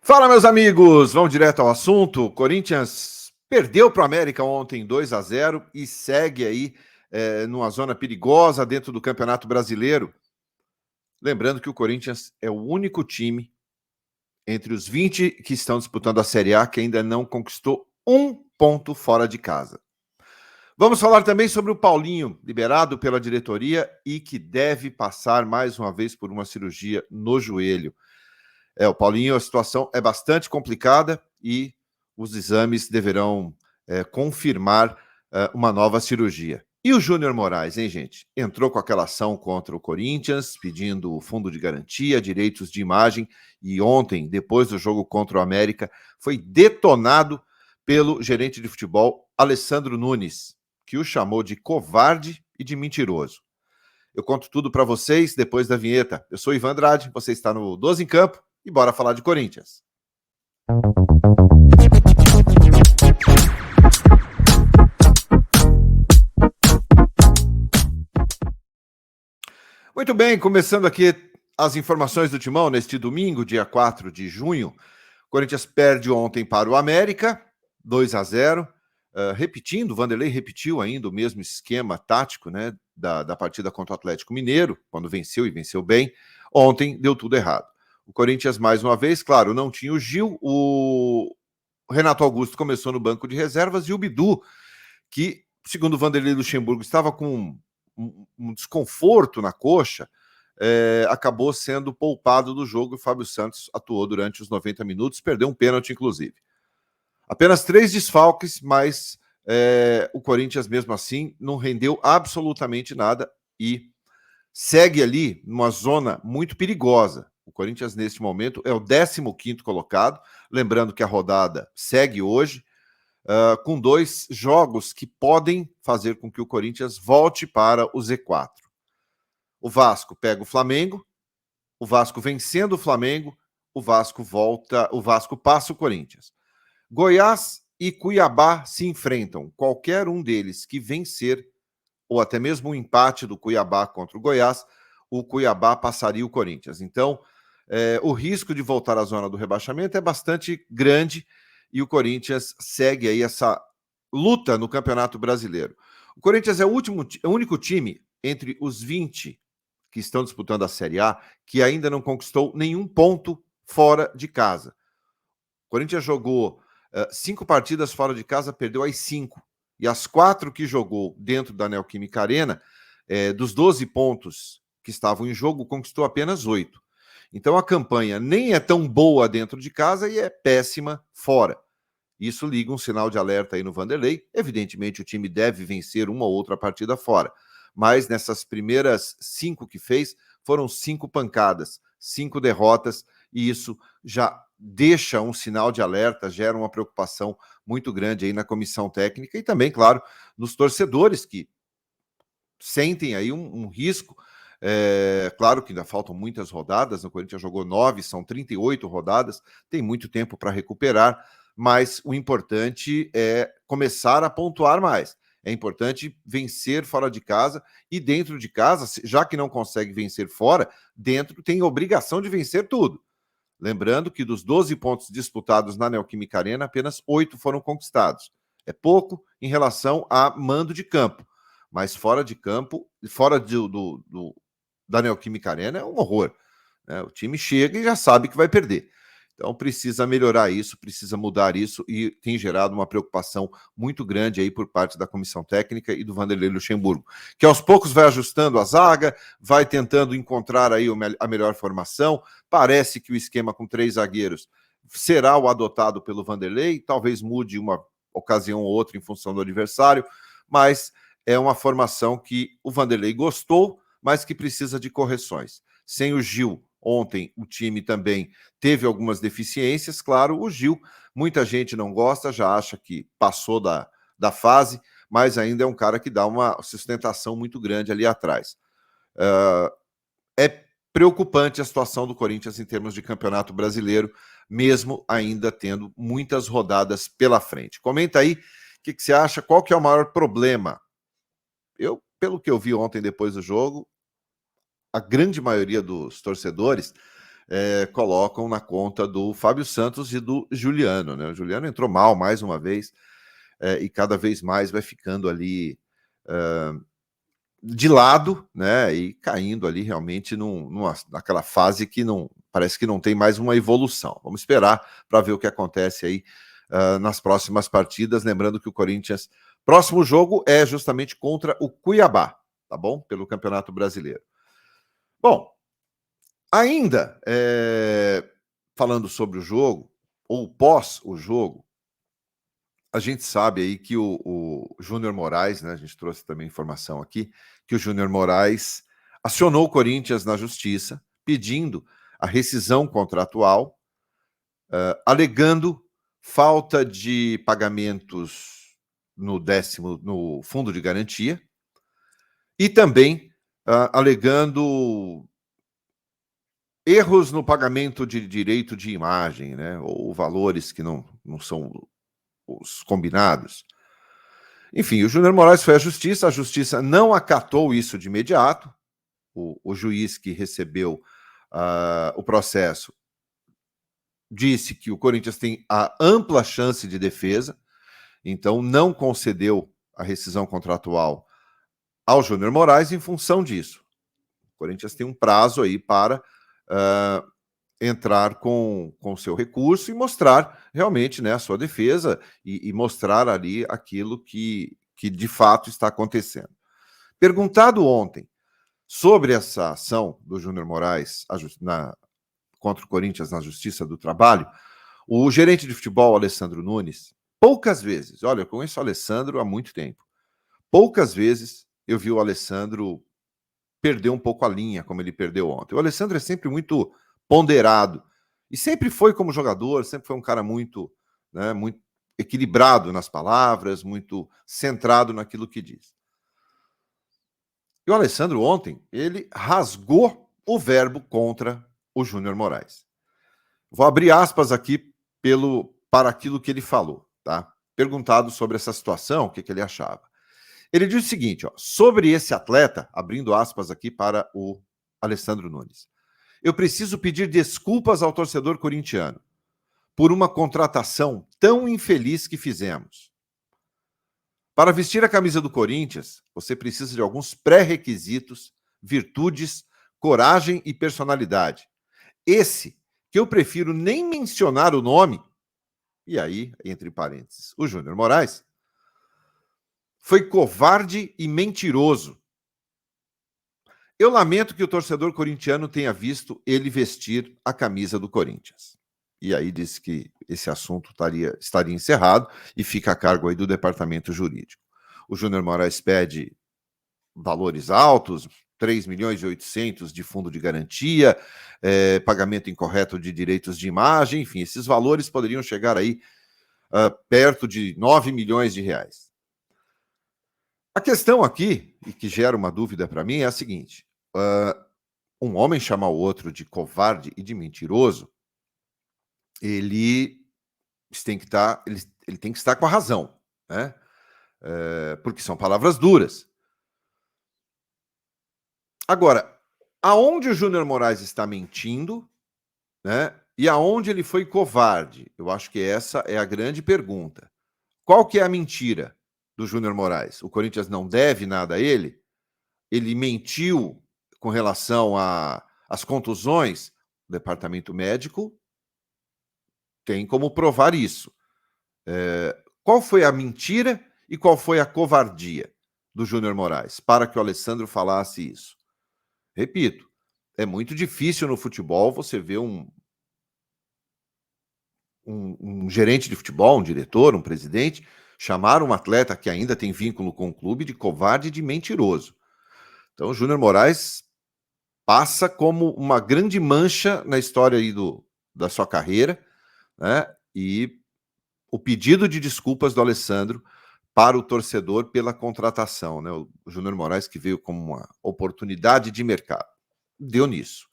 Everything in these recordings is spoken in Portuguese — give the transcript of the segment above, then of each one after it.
Fala, meus amigos! Vamos direto ao assunto. O Corinthians perdeu para o América ontem 2-0 e segue aí numa zona perigosa dentro do Campeonato Brasileiro. Lembrando que o Corinthians é o único time entre os 20 que estão disputando a Série A que ainda não conquistou um ponto fora de casa. Vamos falar também sobre o Paulinho, liberado pela diretoria e que deve passar mais uma vez por uma cirurgia no joelho. O Paulinho, a situação é bastante complicada e os exames deverão confirmar uma nova cirurgia. E o Júnior Moraes, hein, gente? Entrou com aquela ação contra o Corinthians, pedindo fundo de garantia, direitos de imagem, e ontem, depois do jogo contra o América, foi detonado pelo gerente de futebol, Alessandro Nunes, que o chamou de covarde e de mentiroso. Eu conto tudo para vocês depois da vinheta. Eu sou Ivan Andrade, você está no 12 em Campo, e bora falar de Corinthians. Muito bem, começando aqui as informações do Timão neste domingo, dia 4 de junho. O Corinthians perde ontem para o América, 2-0. Repetindo, o Vanderlei repetiu ainda o mesmo esquema tático, né, da partida contra o Atlético Mineiro, quando venceu e venceu bem. Ontem deu tudo errado. O Corinthians, mais uma vez, claro, não tinha o Gil, o Renato Augusto começou no banco de reservas e o Bidu, que, segundo o Vanderlei Luxemburgo, estava com um desconforto na coxa, acabou sendo poupado do jogo e o Fábio Santos atuou durante os 90 minutos, perdeu um pênalti, inclusive. Apenas 3 desfalques, mas o Corinthians, mesmo assim, não rendeu absolutamente nada e segue ali numa zona muito perigosa. O Corinthians, neste momento, é o 15º colocado. Lembrando que a rodada segue hoje, com 2 jogos que podem fazer com que o Corinthians volte para o Z4. O Vasco pega o Flamengo, o Vasco vencendo o Flamengo, o Vasco passa o Corinthians. Goiás e Cuiabá se enfrentam. Qualquer um deles que vencer, ou até mesmo um empate do Cuiabá contra o Goiás, o Cuiabá passaria o Corinthians. Então, o risco de voltar à zona do rebaixamento é bastante grande e o Corinthians segue aí essa luta no Campeonato Brasileiro. O Corinthians é o único time entre os 20 que estão disputando a Série A que ainda não conquistou nenhum ponto fora de casa. O Corinthians jogou 5 partidas fora de casa, perdeu as 5. E as 4 que jogou dentro da Neoquímica Arena, dos 12 pontos que estavam em jogo, conquistou apenas 8. Então a campanha nem é tão boa dentro de casa e é péssima fora. Isso liga um sinal de alerta aí no Vanderlei. Evidentemente o time deve vencer uma ou outra partida fora. Mas nessas primeiras 5 que fez, foram 5 pancadas, 5 derrotas, e isso já deixa um sinal de alerta, gera uma preocupação muito grande aí na comissão técnica e também, claro, nos torcedores que sentem aí um risco. Claro que ainda faltam muitas rodadas, o Corinthians jogou 9, são 38 rodadas, tem muito tempo para recuperar, mas o importante é começar a pontuar mais. É importante vencer fora de casa e dentro de casa, já que não consegue vencer fora, dentro tem obrigação de vencer tudo. Lembrando que dos 12 pontos disputados na Neoquímica Arena, apenas 8 foram conquistados. É pouco em relação a mando de campo, mas fora de campo, fora da Neoquímica Arena, é um horror, né? O time chega e já sabe que vai perder. Então precisa melhorar isso, precisa mudar isso e tem gerado uma preocupação muito grande aí por parte da comissão técnica e do Vanderlei Luxemburgo, que aos poucos vai ajustando a zaga, vai tentando encontrar aí a melhor formação. Parece que o esquema com 3 zagueiros será o adotado pelo Vanderlei, talvez mude uma ocasião ou outra em função do adversário, mas é uma formação que o Vanderlei gostou, mas que precisa de correções. Sem o Gil, ontem o time também teve algumas deficiências, claro, o Gil, muita gente não gosta, já acha que passou da fase, mas ainda é um cara que dá uma sustentação muito grande ali atrás. É preocupante a situação do Corinthians em termos de campeonato brasileiro, mesmo ainda tendo muitas rodadas pela frente. Comenta aí o que você acha, qual que é o maior problema? Pelo que eu vi ontem depois do jogo, a grande maioria dos torcedores colocam na conta do Fábio Santos e do Juliano, né? O Juliano entrou mal mais uma vez e cada vez mais vai ficando ali de lado, né? E caindo ali realmente naquela fase que não parece que não tem mais uma evolução. Vamos esperar para ver o que acontece aí nas próximas partidas. Lembrando que o Corinthians, próximo jogo é justamente contra o Cuiabá, tá bom? Pelo Campeonato Brasileiro. Bom, ainda falando sobre o jogo, ou pós o jogo, a gente sabe aí que o Júnior Moraes, né, a gente trouxe também informação aqui, que o Júnior Moraes acionou o Corinthians na justiça, pedindo a rescisão contratual, alegando falta de pagamentos no fundo de garantia, e também alegando erros no pagamento de direito de imagem, né, ou valores que não são os combinados. Enfim, o Júnior Moraes foi à justiça, a justiça não acatou isso de imediato, o juiz que recebeu o processo disse que o Corinthians tem a ampla chance de defesa, então não concedeu a rescisão contratual ao Júnior Moraes em função disso. O Corinthians tem um prazo aí para entrar com seu recurso e mostrar realmente, né, a sua defesa e mostrar ali aquilo que de fato está acontecendo. Perguntado ontem sobre essa ação do Júnior Moraes contra o Corinthians na Justiça do Trabalho, o gerente de futebol, Alessandro Nunes, poucas vezes, olha, eu conheço o Alessandro há muito tempo, poucas vezes eu vi o Alessandro perder um pouco a linha, como ele perdeu ontem. O Alessandro é sempre muito ponderado, e sempre foi como jogador, sempre foi um cara muito, né, muito equilibrado nas palavras, muito centrado naquilo que diz. E o Alessandro ontem, ele rasgou o verbo contra o Júnior Moraes. Vou abrir aspas aqui para aquilo que ele falou, tá? Perguntado sobre essa situação, o que ele achava. Ele diz o seguinte, ó, sobre esse atleta, abrindo aspas aqui para o Alessandro Nunes. Eu preciso pedir desculpas ao torcedor corintiano por uma contratação tão infeliz que fizemos. Para vestir a camisa do Corinthians, você precisa de alguns pré-requisitos, virtudes, coragem e personalidade. Esse, que eu prefiro nem mencionar o nome, e aí, entre parênteses, o Júnior Moraes, foi covarde e mentiroso. Eu lamento que o torcedor corintiano tenha visto ele vestir a camisa do Corinthians. E aí disse que esse assunto estaria encerrado e fica a cargo aí do departamento jurídico. O Júnior Moraes pede valores altos, 3 milhões e 800 de fundo de garantia, pagamento incorreto de direitos de imagem, enfim, esses valores poderiam chegar aí perto de 9 milhões de reais. A questão aqui, e que gera uma dúvida para mim, é a seguinte: um homem chamar o outro de covarde e de mentiroso, ele tem que estar com a razão, né? Porque são palavras duras. Agora, aonde o Júnior Moraes está mentindo, né? E aonde ele foi covarde? Eu acho que essa é a grande pergunta. Qual que é a mentira do Júnior Moraes? O Corinthians não deve nada a ele? Ele mentiu com relação às contusões? O departamento médico tem como provar isso. Qual foi a mentira e qual foi a covardia do Júnior Moraes para que o Alessandro falasse isso? Repito, é muito difícil no futebol você ver um gerente de futebol, um diretor, um presidente, chamar um atleta que ainda tem vínculo com o clube de covarde e de mentiroso. Então, o Júnior Moraes passa como uma grande mancha na história aí da sua carreira, né? E o pedido de desculpas do Alessandro para o torcedor pela contratação, né? O Júnior Moraes, que veio como uma oportunidade de mercado. Deu nisso.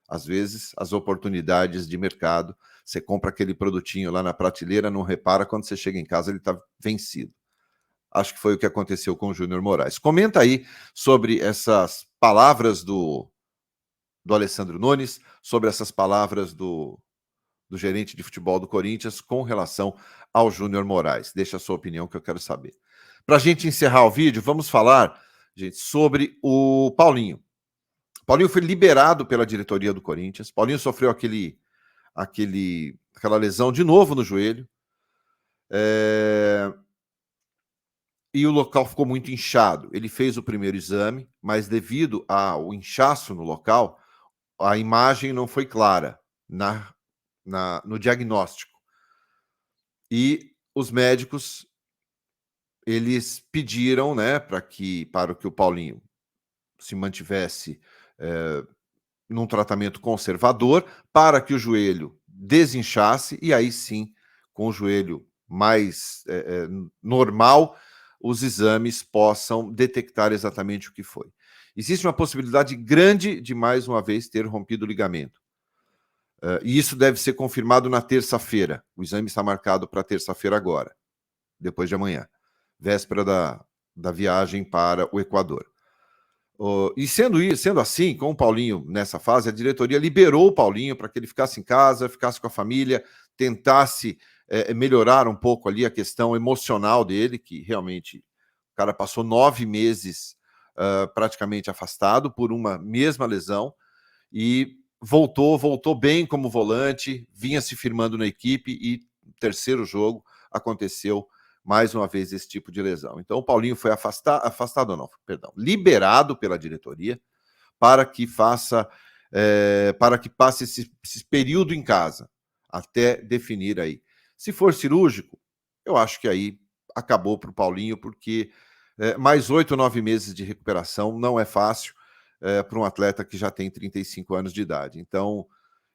Às vezes, as oportunidades de mercado, você compra aquele produtinho lá na prateleira, não repara, quando você chega em casa ele está vencido. Acho que foi o que aconteceu com o Júnior Moraes. Comenta aí sobre essas palavras do do Alessandro Nunes sobre essas palavras do gerente de futebol do Corinthians com relação ao Júnior Moraes. Deixa a sua opinião que eu quero saber. Para a gente encerrar o vídeo, vamos falar, gente, sobre o Paulinho. Paulinho foi liberado pela diretoria do Corinthians. Paulinho sofreu aquela lesão de novo no joelho. E o local ficou muito inchado. Ele fez o primeiro exame, mas devido ao inchaço no local, a imagem não foi clara no diagnóstico. E os médicos, eles pediram, né, para que o Paulinho se mantivesse num tratamento conservador, para que o joelho desinchasse, e aí sim, com o joelho mais normal, os exames possam detectar exatamente o que foi. Existe uma possibilidade grande de, mais uma vez, ter rompido o ligamento. E isso deve ser confirmado na terça-feira. O exame está marcado para terça-feira agora, depois de amanhã, véspera da viagem para o Equador. E sendo assim, com o Paulinho nessa fase, a diretoria liberou o Paulinho para que ele ficasse em casa, ficasse com a família, tentasse melhorar um pouco ali a questão emocional dele, que realmente o cara passou 9 meses praticamente afastado por uma mesma lesão e voltou bem como volante, vinha se firmando na equipe e no terceiro jogo aconteceu mais uma vez esse tipo de lesão. Então o Paulinho foi liberado pela diretoria para que passe esse período em casa até definir aí. Se for cirúrgico, eu acho que aí acabou para o Paulinho, porque mais 8 ou 9 meses de recuperação não é fácil para um atleta que já tem 35 anos de idade. Então,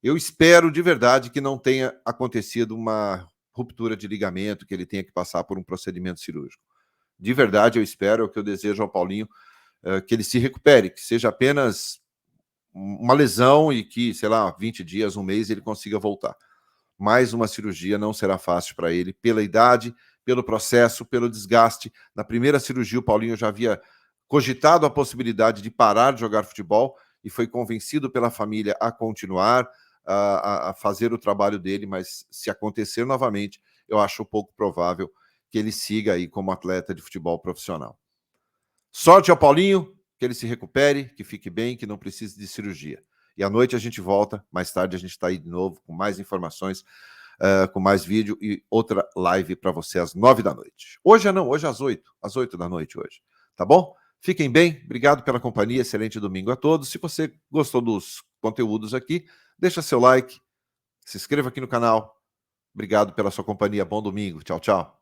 eu espero de verdade que não tenha acontecido uma ruptura de ligamento, que ele tenha que passar por um procedimento cirúrgico. De verdade, eu espero, é o que eu desejo ao Paulinho, que ele se recupere, que seja apenas uma lesão e que, sei lá, 20 dias, um mês, ele consiga voltar. Mais uma cirurgia não será fácil para ele, pela idade, pelo processo, pelo desgaste. Na primeira cirurgia, o Paulinho já havia cogitado a possibilidade de parar de jogar futebol e foi convencido pela família a continuar, a fazer o trabalho dele, mas se acontecer novamente, eu acho pouco provável que ele siga aí como atleta de futebol profissional. Sorte ao Paulinho, que ele se recupere, que fique bem, que não precise de cirurgia. E à noite a gente volta, mais tarde a gente está aí de novo com mais informações, com mais vídeo e outra live para você às 9 da noite. Hoje às 8 da noite hoje, tá bom? Fiquem bem, obrigado pela companhia, excelente domingo a todos. Se você gostou dos conteúdos aqui, deixa seu like, se inscreva aqui no canal. Obrigado pela sua companhia, bom domingo, tchau, tchau.